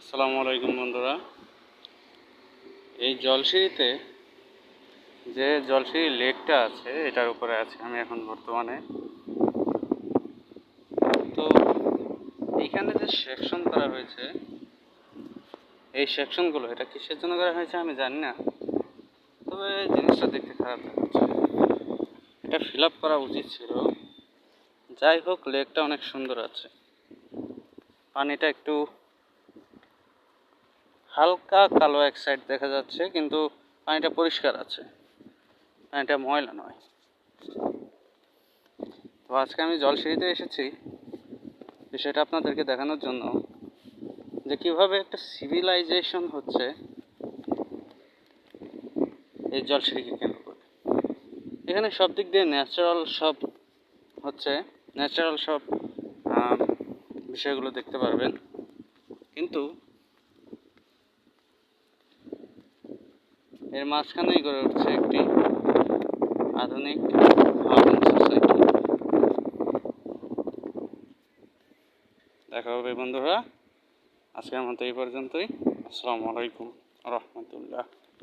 আসসালামু আলাইকুম বন্ধুরা। এই জলসিঁড়িতে যে জলসিঁড়ি লেকটা আছে এটার উপরে আছি আমি এখন বর্তমানে। তো এইখানে যে সেকশন করা হয়েছে, এই সেকশনগুলো এটা কিসের জন্য করা হয়েছে আমি জানি না, তবে জিনিসটা দেখতে খারাপ লাগছে। এটা ফিল আপ করা উচিত ছিল। যাই হোক, লেকটা অনেক সুন্দর আছে। পানিটা একটু হালকা কালো এক সাইড দেখা যাচ্ছে, কিন্তু পানিটা পরিষ্কার আছে, পানিটা ময়লা নয়। তো আজকে আমি জলসিঁড়িতে এসেছি বিষয়টা আপনাদেরকে দেখানোর জন্য, যে কীভাবে একটা সিভিলাইজেশন হচ্ছে এই জলসিঁড়িকে কেন্দ্র করে। এখানে সব দিক দিয়ে ন্যাচারাল সব বিষয়গুলো দেখতে পারবেন, কিন্তু এর মাঝখানেই গড়ে উঠছে একটি আধুনিক মডার্ন সোসাইটি। দেখা হবে বন্ধুরা, আজকের মতো এই পর্যন্তই। আসসালামু আলাইকুম রহমতুল্লাহ।